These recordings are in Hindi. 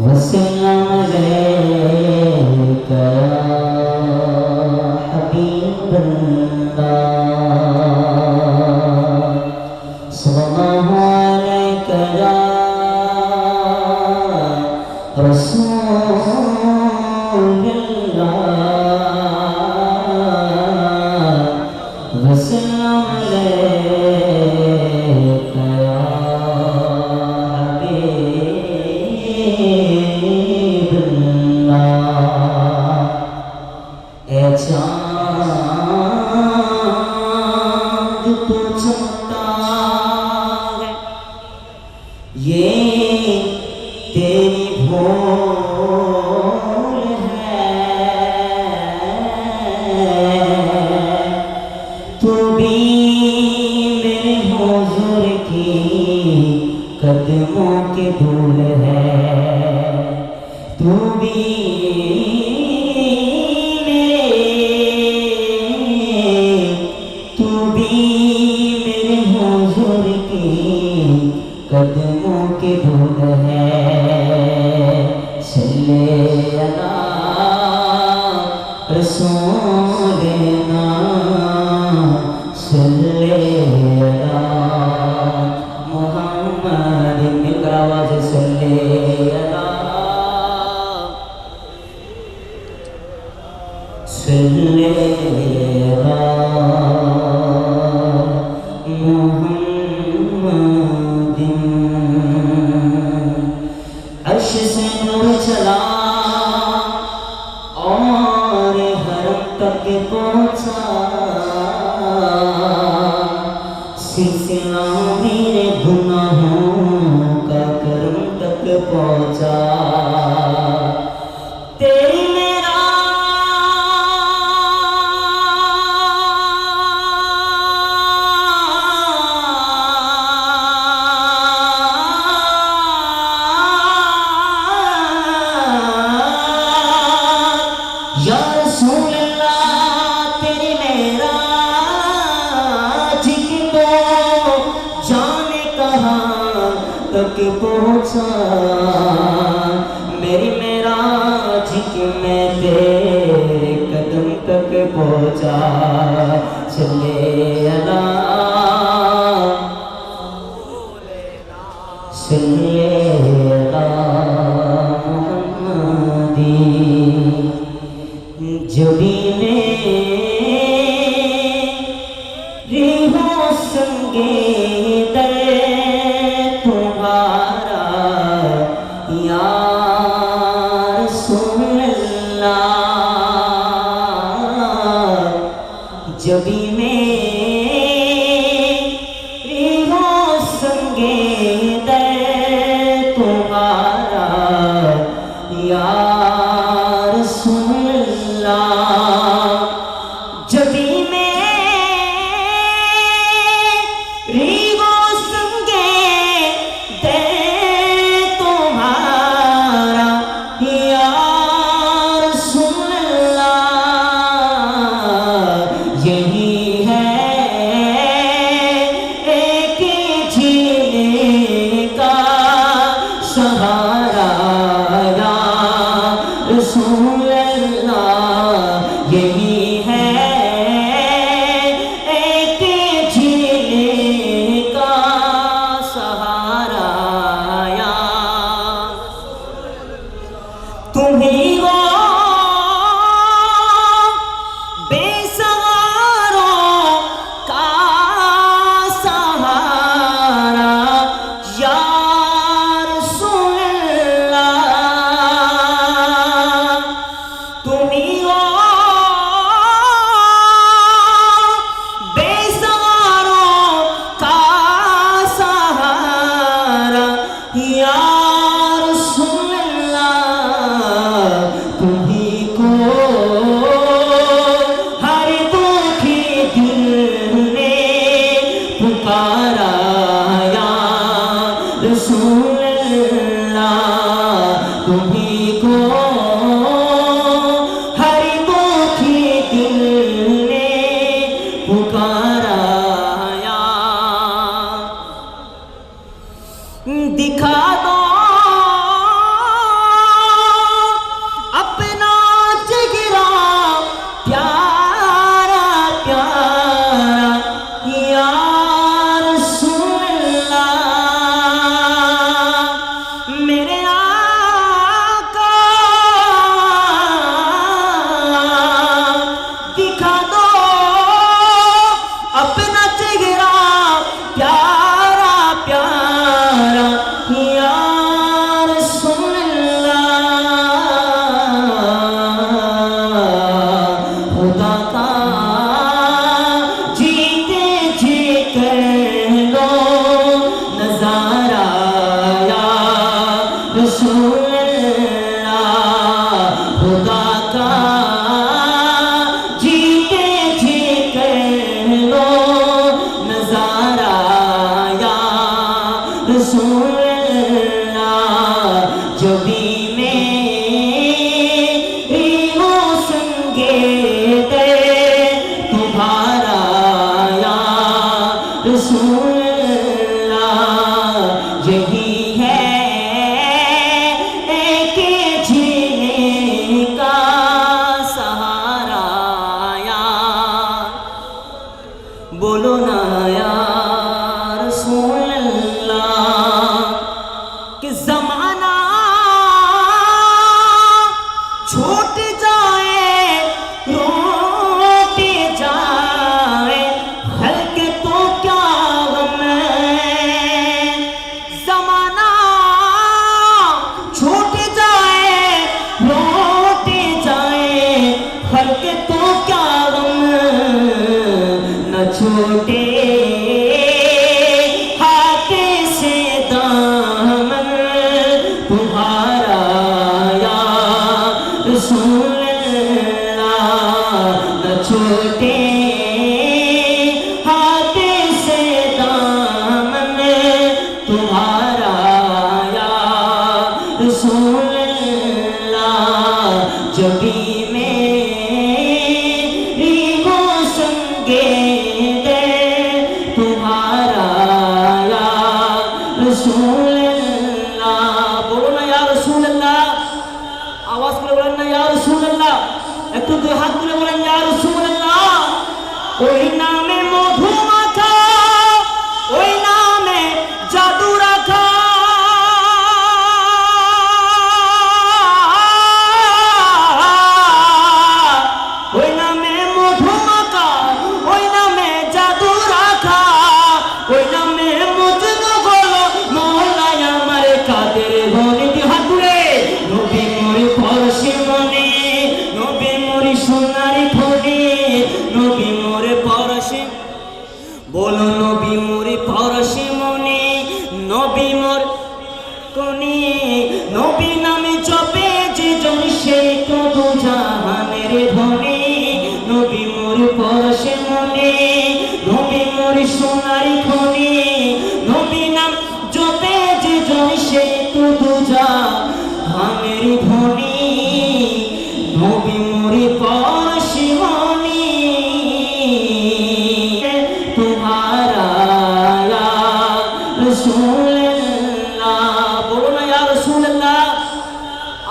वसल्लम अलैका हबीबल्लाह सल्लल्लाहु अलैका या रसूलल्लाह वसल्लम अलैका या हबीबल्लाह। ए चाँद तो चलता है, ये तेरी भूल है, तू भी मेरे हुजूर की कदमों के धूल है, तू भी मेरे हुजूर की कदमों के धूल है। सल्ले अला रसूलिना सल्ले अला मुहम्मद। मिलकर आवाज़ सल्ले अला सल्ले अला अर्श से नूर चला और हरम तक पहुँचा, सिलसिला मेरे गुनाहों का करम तक पहुँचा। तेरी या रसूल अल्लाह तेरी मेराज की तो जाने कहाँ तक पहुँचा, मेरी मेराज की मैं तेरे कदम तक पहुँचा। सल्ले अला सल्ले अला मुहम्मदी। जबी मेरी हो संगे दर तुम्हारा या रसूल अल्लाह। जबी मेरी हो संगे दर तुम्हारा या रसूल जबी मेरी वो संगे दे तुम्हारा या रसूल अल्लाह। यही है एक जीने का सहारा या रसूल अल्लाह। यही है एक जीने का सहारा या तुम्ही हो बेसहारों का सहारा या रसूल अल्लाह। तुम्ही हो या रसूल अल्लाह। तुम्ही को हर दुखी दिल ने पुकारा या रसूल अल्लाह। तुम्ही को हर दुखी दिल ने पुकारा रसूल अल्लाह यही है कि जीने का सहारा यार बोलो ना यार रसूल अल्लाह कि ज़माना छूट जाए रोट जाए हल्के तो क्या गम है ज़माना छूट जाए रोट जाए हल्के तो क्या गम न छूटे हाथ से दामन तुम्हारा रसूल अल्लाह न छूटे हाथ से दामन तुम्हारा या रसूल अल्लाह जबी मेरी हो संगे दे तुम्हारा या रसूल अल्लाह बोलो ना या रसूल अल्लाह आवाज করে বলেন না ইয়া রাসূলুল্লাহ একটু দুই হাত তুলে বলেন ইয়া রাসূলুল্লাহ ওই নামে মধু মাখা ওই নামে জাদু রাখা ওই নামে মধু মাখা ওই নামে জাদু রাখা ওই নামে মজনু হলো মওলা আমার কাদের বনে দি হাত তুলে নবী মোরে পরশে মনে নবী মোরে সোনারি ফোনে নবী মোরে পরশে বলো নবী মোরে পরশে মনে নবী মোর কোনে নবী নামে জপে যে জন সে তো দু জাহানের ধনে নবী মোরে পরশে মনে নবী মোরে সোনারি ফোনে নবী নাম জপে যে জন সে তো দু জাহানের ধনে নবী মোরে পরশে মনে तुम्हारा या रसूल अल्लाह बोलो ना या रसूल अल्लाह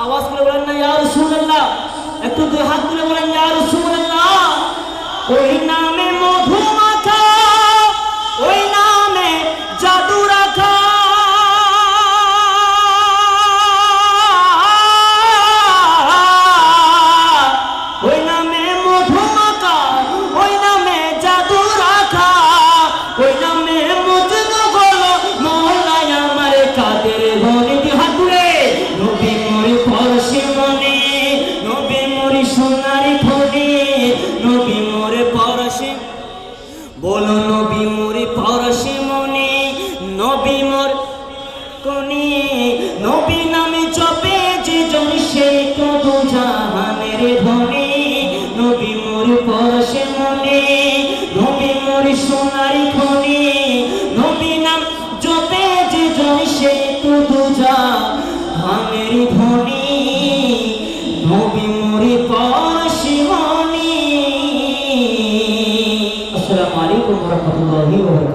आवाज করে বলেন না ইয়া রাসূলুল্লাহ একটু দুই হাত তুলে বলেন ইয়া রাসূলুল্লাহ ওই নামে মধু মাখা ওই নামে জাদু রাখা ওই নামে মধু মাখা ওই নামে জাদু রাখা ওই নামে মজনু হলো মওলা আমার কাদের বনে দি হাত তুলে নবী মোরে পরশে মনে নবী মোরে সোনারি ফোনে নবী মোরে পরশে বলো নবী মোরে পরশে মনে নবী মোর কোনে নবী নামে জপে যে জন সে তো দু জাহানের ধনে নবী মোরে পরশে মনে নবী মোরে সোনারি খনে নবী নাম জপে যে জন সে তো দু জাহানের ধনে নবী মোরে পরশে মনে আসসালামু আলাইকুম ওয়া রাহমাতুল্লাহি ওয়া বারাকাতুহু।